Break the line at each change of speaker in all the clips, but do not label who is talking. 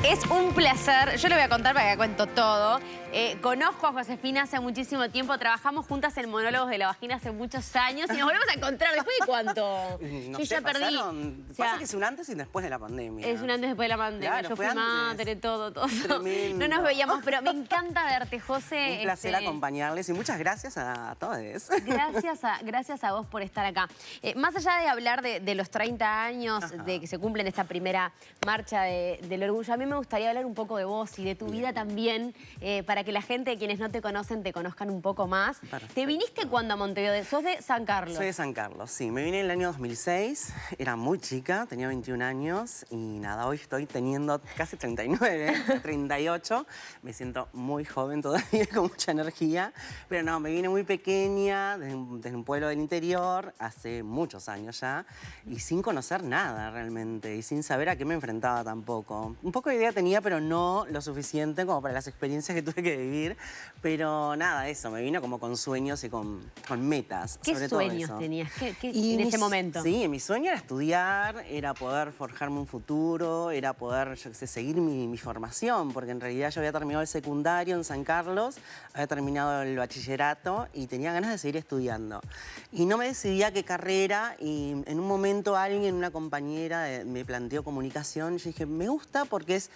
Es un placer, yo le voy a contar para que cuento todo. Conozco a Josefina hace muchísimo tiempo, trabajamos juntas en Monólogos de la Vagina hace muchos años y nos volvemos a encontrar. ¿Después de cuánto?
No
Yo
sé,
ya perdí.
Pasa que es un antes y después de la pandemia.
Es un antes después de la pandemia.
Claro,
yo fui
fue
madre,
antes.
todo.
Tremendo.
No nos veíamos, pero me encanta verte, José.
Un placer acompañarles y muchas gracias a todos.
Gracias a vos por estar acá. Más allá de hablar de los 30 años, de que se cumplen esta primera marcha del orgullo, a mí me gustaría hablar un poco de vos y de tu vida también, para que la gente, quienes no te conocen, te conozcan un poco más.
Perfecto.
¿Te viniste cuándo a Montevideo? ¿Sos de San Carlos?
Soy de San Carlos, sí. Me vine en el año 2006, era muy chica, tenía 21 años y nada, hoy estoy teniendo casi 39, 38. Me siento muy joven todavía, con mucha energía. Pero no, me vine muy pequeña, desde un pueblo del interior, hace muchos años ya, y sin conocer nada realmente, y sin saber a qué me enfrentaba tampoco. Un poco de idea tenía, pero no lo suficiente como para las experiencias que tuve que vivir. Pero nada, eso, me vino como con sueños y con metas.
¿Qué
sobre todo
sueños
eso.
tenías
Y
en ese momento?
Sí, mi sueño era estudiar, era poder forjarme un futuro, era poder, yo qué sé, seguir mi formación, porque en realidad yo había terminado el secundario en San Carlos, había terminado el bachillerato y tenía ganas de seguir estudiando. Y no me decidía qué carrera y en un momento alguien, una compañera, me planteó comunicación y yo dije, me gusta porque es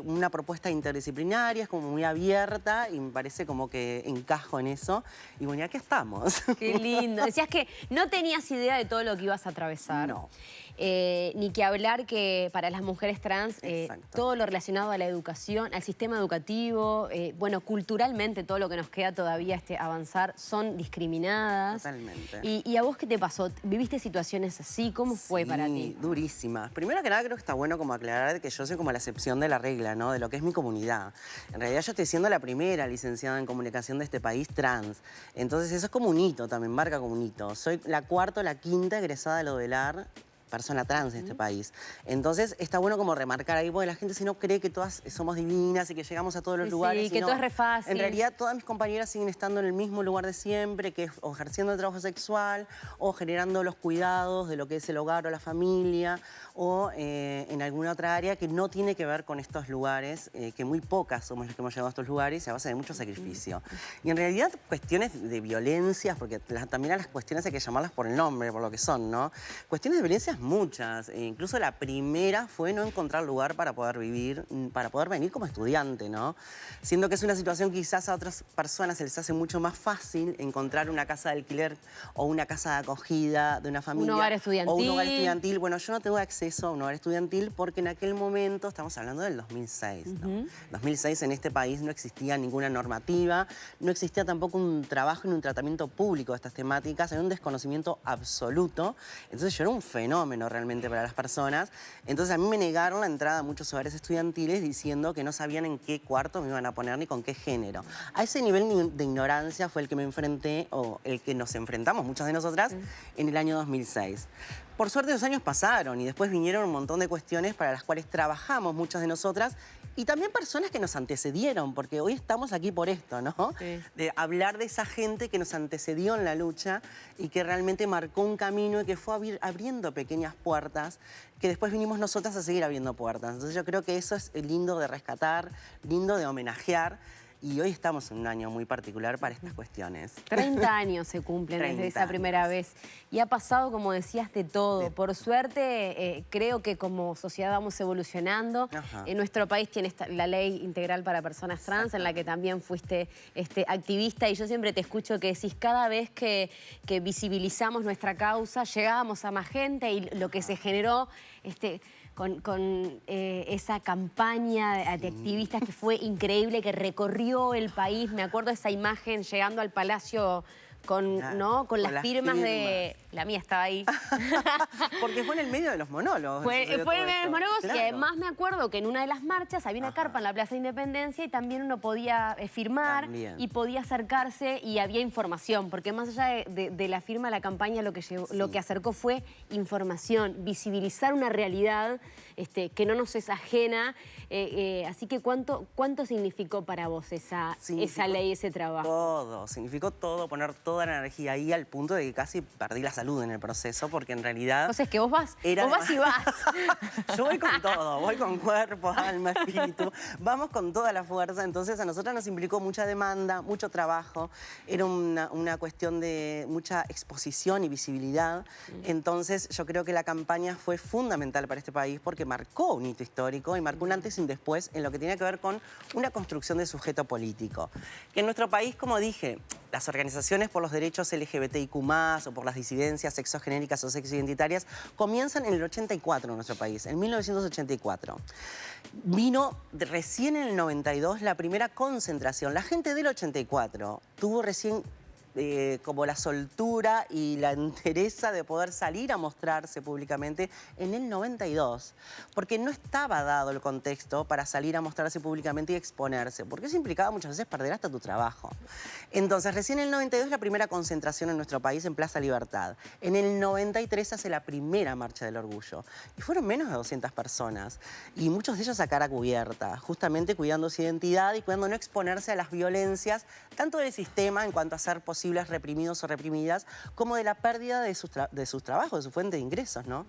una propuesta interdisciplinaria, es como muy abierta y me parece como que encajo en eso. Y bueno, y aquí estamos.
Qué lindo. Decías que no tenías idea de todo lo que ibas a atravesar.
No.
Ni que hablar que para las mujeres trans,
Exacto.
todo lo relacionado a la educación, al sistema educativo, bueno, culturalmente todo lo que nos queda todavía avanzar, son discriminadas.
Totalmente.
¿Y a vos qué te pasó? ¿Viviste situaciones así? ¿Cómo fue para ti?
Durísimas. Primero que nada creo que está bueno como aclarar que yo soy como la excepción de la regla, ¿no? De lo que es mi comunidad. En realidad yo estoy siendo la primera licenciada en comunicación de este país trans. Entonces eso es como un hito, también marca como un hito. Soy la cuarta o la quinta egresada de Lodelar, persona trans de este país. Entonces está bueno como remarcar ahí, porque la gente si no cree que todas somos divinas y que llegamos a todos los lugares.
Sí, que todo es re fácil.
En realidad todas mis compañeras siguen estando en el mismo lugar de siempre, que es o ejerciendo el trabajo sexual o generando los cuidados de lo que es el hogar o la familia o en alguna otra área que no tiene que ver con estos lugares, que muy pocas somos las que hemos llegado a estos lugares a base de mucho sacrificio. Y en realidad cuestiones de violencias, porque también a las cuestiones hay que llamarlas por el nombre, por lo que son, ¿no? Cuestiones de violencias muchas. Incluso la primera fue no encontrar lugar para poder vivir, para poder venir como estudiante, ¿no? Siendo que es una situación que quizás a otras personas se les hace mucho más fácil encontrar una casa de alquiler o una casa de acogida de una familia.
Un hogar estudiantil.
O un hogar estudiantil. Bueno, yo no tengo acceso a un hogar estudiantil porque en aquel momento, estamos hablando del 2006, ¿no? 2006 en este país no existía ninguna normativa, no existía tampoco un trabajo ni un tratamiento público de estas temáticas, había un desconocimiento absoluto. Entonces yo era un fenómeno realmente para las personas. Entonces a mí me negaron la entrada a muchos hogares estudiantiles diciendo que no sabían en qué cuarto me iban a poner ni con qué género. A ese nivel de ignorancia fue el que me enfrenté, o el que nos enfrentamos muchas de nosotras, en el año 2006. Por suerte los años pasaron y después vinieron un montón de cuestiones para las cuales trabajamos muchas de nosotras y también personas que nos antecedieron, porque hoy estamos aquí por esto, ¿no? Sí. De hablar de esa gente que nos antecedió en la lucha y que realmente marcó un camino y que fue abriendo pequeñas puertas que después vinimos nosotras a seguir abriendo puertas. Entonces yo creo que eso es lindo de rescatar, lindo de homenajear. Y hoy estamos en un año muy particular para estas cuestiones.
30 años se cumplen desde esa primera vez. Y ha pasado, como decías, de todo. Por suerte, creo que como sociedad vamos evolucionando. En nuestro país tiene la ley integral para personas trans, en la que también fuiste activista. Y yo siempre te escucho que decís, cada vez que visibilizamos nuestra causa, llegábamos a más gente y lo que se generó con esa campaña de activistas que fue increíble, que recorrió el país. Me acuerdo de esa imagen llegando al Palacio con las firmas de... La mía estaba ahí.
Porque fue en el medio de los monólogos.
Fue en el medio de los monólogos,
claro.
Y además me acuerdo que en una de las marchas había una carpa en la Plaza Independencia y también uno podía firmar y podía acercarse y había información, porque más allá de la firma, la campaña lo que acercó fue información, visibilizar una realidad que no nos es ajena. Así que ¿cuánto significó para vos esa ley, ese trabajo?
Todo, significó todo, poner toda la energía ahí al punto de que casi perdí la salud. salud en el proceso, porque en realidad...
O sea, es que vos vas y vas.
Yo voy con todo, voy con cuerpo, alma, espíritu, vamos con toda la fuerza. Entonces a nosotros nos implicó mucha demanda, mucho trabajo, era una cuestión de mucha exposición y visibilidad. Entonces yo creo que la campaña fue fundamental para este país porque marcó un hito histórico y marcó un antes y un después en lo que tenía que ver con una construcción de sujeto político. Que en nuestro país, como dije, las organizaciones por los derechos LGBTIQ+, o por las disidencias sexogenéricas o sexoidentitarias, comienzan en el 84 en nuestro país, en 1984. Vino recién en el 92 la primera concentración. La gente del 84 tuvo recién como la soltura y la entereza de poder salir a mostrarse públicamente en el 92, porque no estaba dado el contexto para salir a mostrarse públicamente y exponerse, porque eso implicaba muchas veces perder hasta tu trabajo. Entonces, recién en el 92 la primera concentración en nuestro país en Plaza Libertad. En el 93 hace la primera Marcha del Orgullo, y fueron menos de 200 personas, y muchos de ellos a cara cubierta, justamente cuidando su identidad y cuidando no exponerse a las violencias, tanto del sistema en cuanto a ser posibles reprimidos o reprimidas, como de la pérdida de sus trabajos, de su fuente de ingresos, ¿no?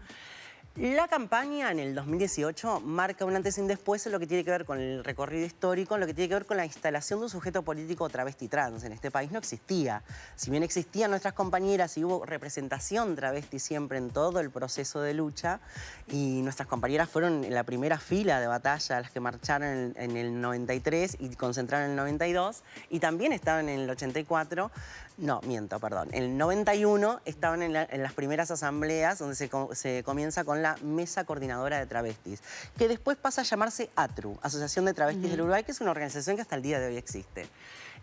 La campaña en el 2018 marca un antes y un después en lo que tiene que ver con el recorrido histórico, en lo que tiene que ver con la instalación de un sujeto político travesti trans. En este país no existía. Si bien existían nuestras compañeras y hubo representación travesti siempre en todo el proceso de lucha, y nuestras compañeras fueron en la primera fila de batalla las que marcharon en el 93 y concentraron en el 92, y también estaban en el 84, no, miento, perdón, en el 91 estaban en las primeras asambleas donde se comienza con la Mesa Coordinadora de Travestis, que después pasa a llamarse ATRU, Asociación de Travestis del Uruguay, que es una organización que hasta el día de hoy existe.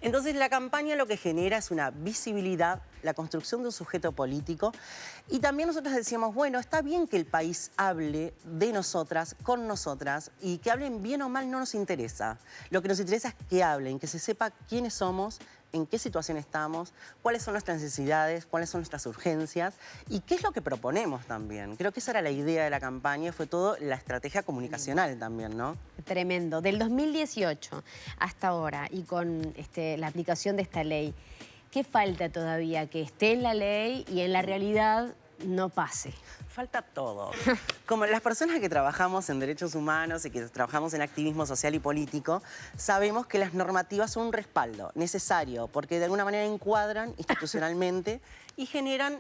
Entonces la campaña lo que genera es una visibilidad, la construcción de un sujeto político, y también nosotros decíamos, bueno, está bien que el país hable de nosotras, con nosotras, y que hablen bien o mal no nos interesa. Lo que nos interesa es que hablen, que se sepa quiénes somos, en qué situación estamos, cuáles son nuestras necesidades, cuáles son nuestras urgencias y qué es lo que proponemos también. Creo que esa era la idea de la campaña y fue todo la estrategia comunicacional también, ¿no?
Tremendo. Del 2018 hasta ahora y con la aplicación de esta ley, ¿qué falta todavía que esté en la ley y en la realidad no pase?
Falta todo. Como las personas que trabajamos en derechos humanos y que trabajamos en activismo social y político, sabemos que las normativas son un respaldo necesario porque de alguna manera encuadran institucionalmente y generan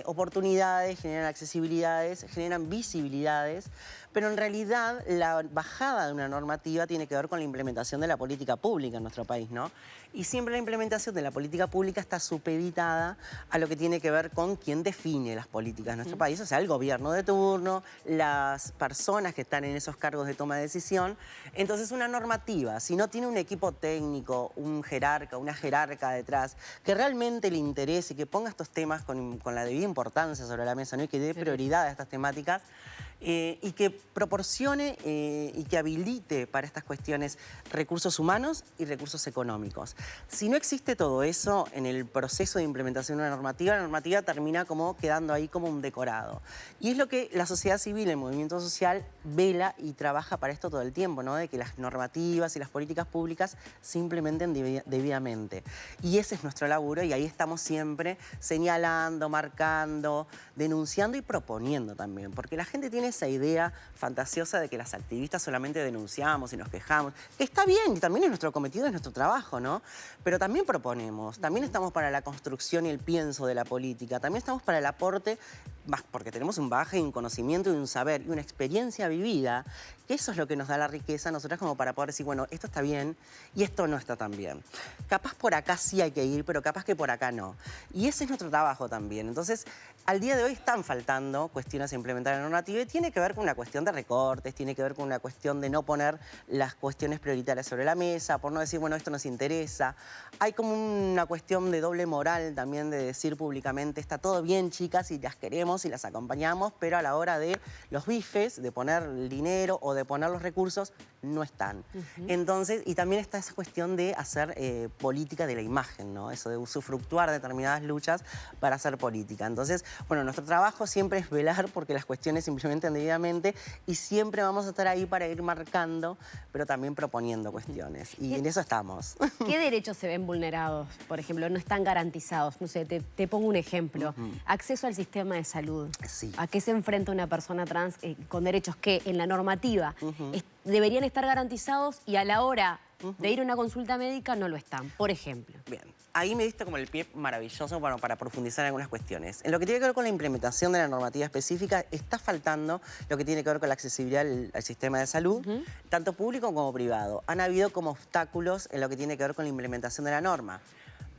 oportunidades, generan accesibilidades, generan visibilidades, pero en realidad la bajada de una normativa tiene que ver con la implementación de la política pública en nuestro país, ¿no? Y siempre la implementación de la política pública está supeditada a lo que tiene que ver con quién define las políticas de nuestro país, o sea, el gobierno de turno, las personas que están en esos cargos de toma de decisión. Entonces una normativa, si no tiene un equipo técnico, un jerarca, una jerarca detrás, que realmente le interese y que ponga estos temas con la debida importancia sobre la mesa, ¿no? Y que dé prioridad a estas temáticas, y que proporcione y que habilite para estas cuestiones recursos humanos y recursos económicos. Si no existe todo eso en el proceso de implementación de una normativa, la normativa termina como quedando ahí como un decorado. Y es lo que la sociedad civil, el movimiento social, vela y trabaja para esto todo el tiempo, ¿no? De que las normativas y las políticas públicas se implementen debidamente. Y ese es nuestro laburo y ahí estamos siempre señalando, marcando, denunciando y proponiendo también, porque la gente tiene esa idea fantasiosa de que las activistas solamente denunciamos y nos quejamos, que está bien y también es nuestro cometido, es nuestro trabajo, ¿no? Pero también proponemos, también estamos para la construcción y el pienso de la política, también estamos para el aporte, porque tenemos un bagaje y un conocimiento y un saber y una experiencia vivida, que eso es lo que nos da la riqueza a nosotras como para poder decir, bueno, esto está bien y esto no está tan bien. Capaz por acá sí hay que ir, pero capaz que por acá no. Y ese es nuestro trabajo también. Entonces, al día de hoy están faltando cuestiones a implementar en la normativa y tiene que ver con una cuestión de recortes, tiene que ver con una cuestión de no poner las cuestiones prioritarias sobre la mesa, por no decir, bueno, esto nos interesa. Hay como una cuestión de doble moral también de decir públicamente, está todo bien, chicas, y las queremos y las acompañamos, pero a la hora de los bifes, de poner el dinero o de poner los recursos, no están. Entonces, y también está esa cuestión de hacer política de la imagen, ¿no? Eso de usufructuar determinadas luchas para hacer política. Entonces, Bueno, nuestro trabajo siempre es velar porque las cuestiones se implementen debidamente y siempre vamos a estar ahí para ir marcando, pero también proponiendo cuestiones. Y en eso estamos.
¿Qué derechos se ven vulnerados? Por ejemplo, no están garantizados. No sé, te pongo un ejemplo. Acceso al sistema de salud.
Sí.
¿A qué se enfrenta una persona trans con derechos que en la normativa deberían estar garantizados y a la hora de ir a una consulta médica no lo están, por ejemplo?
Bien, ahí me diste como el pie maravilloso para profundizar en algunas cuestiones. En lo que tiene que ver con la implementación de la normativa específica, está faltando lo que tiene que ver con la accesibilidad al sistema de salud, tanto público como privado. Han habido como obstáculos en lo que tiene que ver con la implementación de la norma.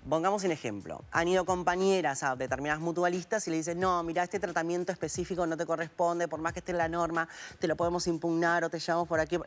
Pongamos un ejemplo. Han ido compañeras a determinadas mutualistas y le dicen, no, mira, este tratamiento específico no te corresponde, por más que esté en la norma, te lo podemos impugnar o te llevamos por aquí.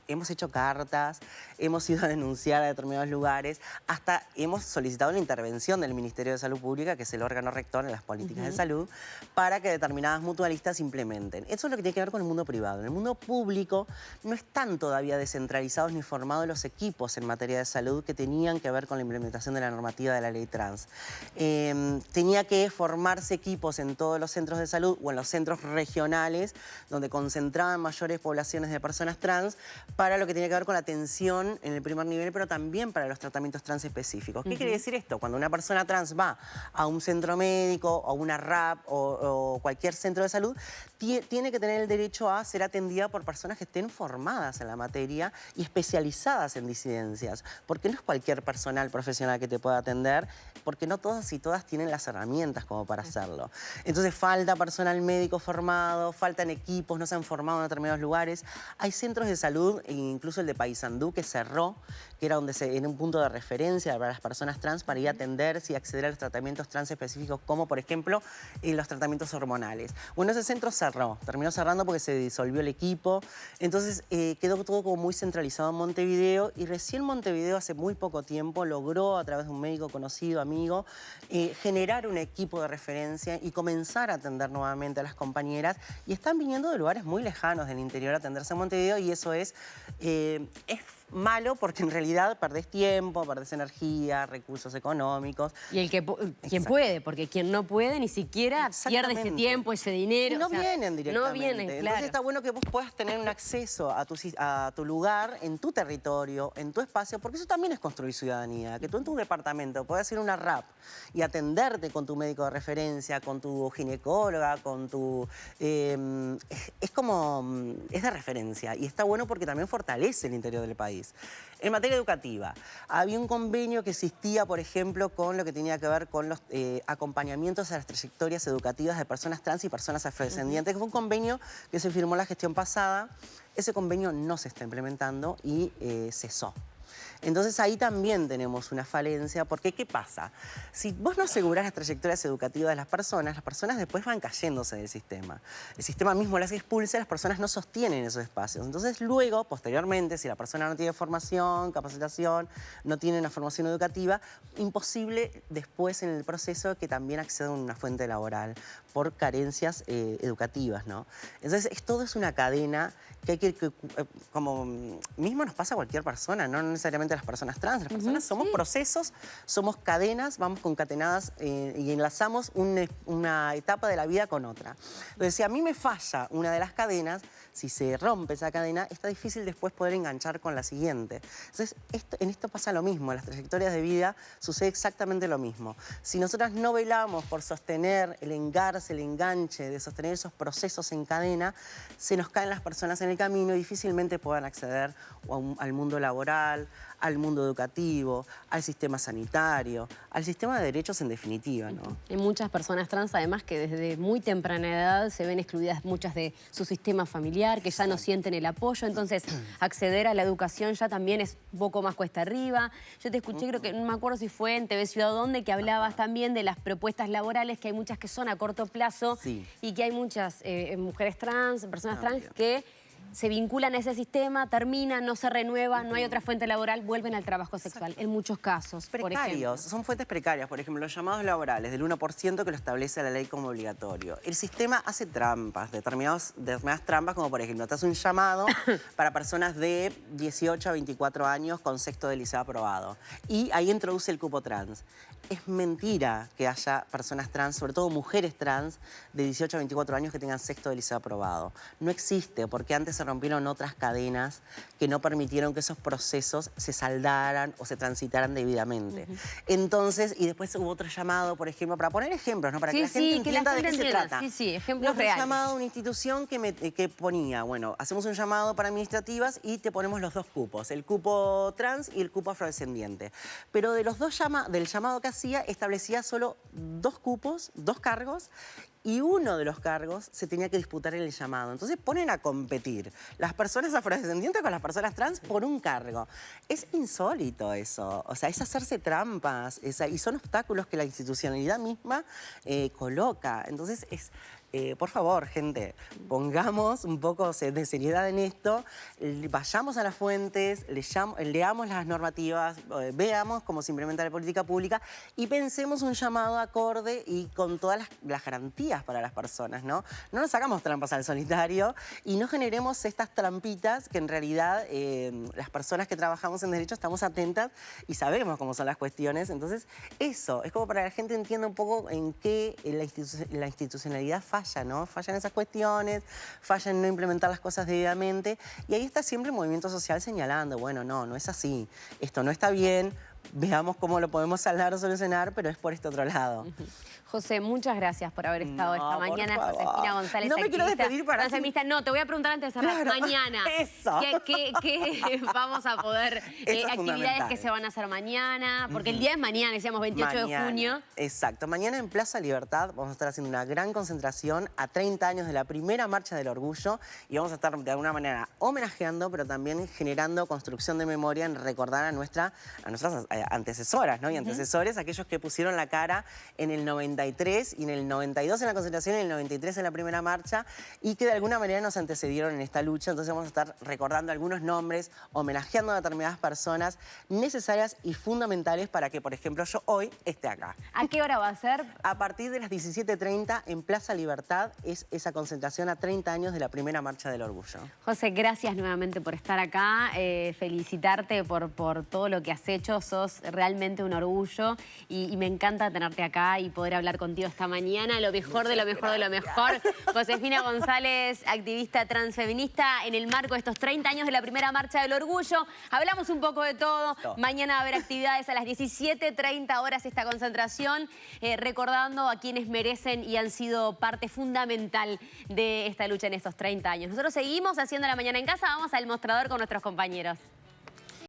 Hemos hecho cartas, hemos ido a denunciar a determinados lugares, hasta hemos solicitado la intervención del Ministerio de Salud Pública, que es el órgano rector en las políticas de salud, para que determinadas mutualistas implementen. Eso es lo que tiene que ver con el mundo privado. En el mundo público no están todavía descentralizados ni formados los equipos en materia de salud que tenían que ver con la implementación de la normativa de la ley trans. Tenía que formarse equipos en todos los centros de salud o en los centros regionales donde concentraban mayores poblaciones de personas trans para lo que tiene que ver con la atención en el primer nivel, pero también para los tratamientos trans específicos. ¿Qué quiere decir esto? Cuando una persona trans va a un centro médico o a una RAP o cualquier centro de salud, tiene que tener el derecho a ser atendida por personas que estén formadas en la materia y especializadas en disidencias, porque no es cualquier personal profesional que te pueda atender, porque no todas y todas tienen las herramientas como para hacerlo. Entonces falta personal médico formado, faltan equipos, no se han formado en determinados lugares. Hay centros de salud, incluso el de Paysandú, que cerró, que era donde era un punto de referencia para las personas trans para ir a atenderse y acceder a los tratamientos trans específicos, como por ejemplo los tratamientos hormonales. Bueno, ese centro cerró, terminó cerrando porque se disolvió el equipo, entonces quedó todo como muy centralizado en Montevideo y recién Montevideo hace muy poco tiempo logró, a través de un médico conocido, amigo, generar un equipo de referencia y comenzar a atender nuevamente a las compañeras, y están viniendo de lugares muy lejanos del interior a atenderse a Montevideo, y eso es malo porque en realidad perdés tiempo, perdés energía, recursos económicos.
Y quien puede, porque quien no puede ni siquiera pierde ese tiempo, ese dinero.
Y no vienen directamente.
No vienen, claro.
Entonces está bueno que vos puedas tener un acceso a tu lugar, en tu territorio, en tu espacio, porque eso también es construir ciudadanía. Que tú en tu departamento puedas ir a una RAP y atenderte con tu médico de referencia, con tu ginecóloga, con tu... es de referencia y está bueno porque también fortalece el interior del país. En materia educativa, había un convenio que existía, por ejemplo, con lo que tenía que ver con los acompañamientos a las trayectorias educativas de personas trans y personas afrodescendientes, que fue un convenio que se firmó la gestión pasada. Ese convenio no se está implementando y cesó. Entonces ahí también tenemos una falencia, porque ¿qué pasa? Si vos no asegurás las trayectorias educativas de las personas después van cayéndose del sistema. El sistema mismo las expulsa y las personas no sostienen esos espacios. Entonces luego, posteriormente, si la persona no tiene formación, capacitación, no tiene una formación educativa, imposible después en el proceso que también acceda a una fuente laboral por carencias educativas, ¿no? Entonces todo es una cadena que hay que como mismo nos pasa a cualquier persona, no necesariamente a las personas trans. Las personas somos procesos, somos cadenas, vamos concatenadas y enlazamos una etapa de la vida con otra. Entonces, si a mí me falla una de las cadenas, si se rompe esa cadena, está difícil después poder enganchar con la siguiente. Entonces, en esto pasa lo mismo, en las trayectorias de vida sucede exactamente lo mismo. Si nosotras no velamos por sostener el engarce, el enganche, de sostener esos procesos en cadena, se nos caen las personas en el camino y difícilmente puedan acceder al mundo laboral, al mundo educativo, al sistema sanitario, al sistema de derechos en definitiva, ¿no?
Hay muchas personas trans, además, que desde muy temprana edad se ven excluidas muchas de su sistema familiar, que ya no sienten el apoyo, entonces acceder a la educación ya también es un poco más cuesta arriba. Yo te escuché, creo que, no me acuerdo si fue en TV Ciudad Donde, que hablabas también de las propuestas laborales, que hay muchas que son a corto plazo y que hay muchas mujeres trans, personas trans que se vinculan a ese sistema, terminan, no se renuevan, no hay otra fuente laboral, vuelven al trabajo sexual, en muchos casos, por ejemplo.
Son fuentes precarias, por ejemplo, los llamados laborales del 1% que lo establece la ley como obligatorio. El sistema hace trampas, determinadas trampas, como por ejemplo, te hace un llamado para personas de 18 a 24 años con sexto de liceo aprobado. Y ahí introduce el cupo trans. Es mentira que haya personas trans, sobre todo mujeres trans, de 18 a 24 años que tengan sexto de liceo aprobado. No existe, porque antes se rompieron otras cadenas que no permitieron que esos procesos se saldaran o se transitaran debidamente. Entonces, y después hubo otro llamado, por ejemplo, para poner ejemplos, ¿no? Para que la gente entienda de qué se trata.
Sí, ejemplos reales.
Llamado a una institución que ponía, bueno, hacemos un llamado para administrativas y te ponemos los dos cupos, el cupo trans y el cupo afrodescendiente. Pero de los dos del llamado que hacía, establecía solo 2 cupos, 2 cargos, y uno de los cargos se tenía que disputar en el llamado. Entonces ponen a competir las personas afrodescendientes con las personas trans por un cargo. Es insólito eso, o sea, es hacerse trampas, y son obstáculos que la institucionalidad misma coloca. Entonces por favor, gente, pongamos un poco de seriedad en esto, vayamos a las fuentes, leamos las normativas, veamos cómo se implementa la política pública y pensemos un llamado acorde y con todas las garantías para las personas, ¿no? No nos hagamos trampas al solitario y no generemos estas trampitas que en realidad las personas que trabajamos en derecho estamos atentas y sabemos cómo son las cuestiones. Entonces, eso, es como para que la gente entienda un poco en qué la institucionalidad falla, ¿no? Fallan esas cuestiones, falla en no implementar las cosas debidamente y ahí está siempre el movimiento social señalando, bueno, no es así, esto no está bien, veamos cómo lo podemos saldar o solucionar, pero es por este otro lado.
José, muchas gracias por haber estado esta mañana. Josefina González,
no me quiero despedir para...
No, te voy a preguntar antes de cerrar. Mañana.
Eso.
¿Qué vamos a poder... actividades que se van a hacer mañana? Porque el día es mañana, decíamos 28 de junio.
Exacto. Mañana en Plaza Libertad vamos a estar haciendo una gran concentración a 30 años de la primera Marcha del Orgullo y vamos a estar de alguna manera homenajeando, pero también generando construcción de memoria en recordar a nuestras antecesoras, ¿no? Y antecesores, aquellos que pusieron la cara en el 93 y en el 92 en la concentración y en el 93 en la primera marcha y que de alguna manera nos antecedieron en esta lucha. Entonces vamos a estar recordando algunos nombres, homenajeando a determinadas personas necesarias y fundamentales para que, por ejemplo, yo hoy esté acá.
¿A qué hora va a ser?
A partir de las 17:30 en Plaza Libertad es esa concentración a 30 años de la primera Marcha del Orgullo.
José, gracias nuevamente por estar acá, felicitarte por todo lo que has hecho, sos realmente un orgullo y me encanta tenerte acá y poder hablar contigo esta mañana, lo mejor de lo mejor de lo mejor. Josefina González, activista transfeminista, en el marco de estos 30 años de la primera Marcha del Orgullo. Hablamos un poco de todo. Mañana va a haber actividades a las 17:30 horas esta concentración, recordando a quienes merecen y han sido parte fundamental de esta lucha en estos 30 años. Nosotros seguimos haciendo La Mañana en Casa, vamos al mostrador con nuestros compañeros.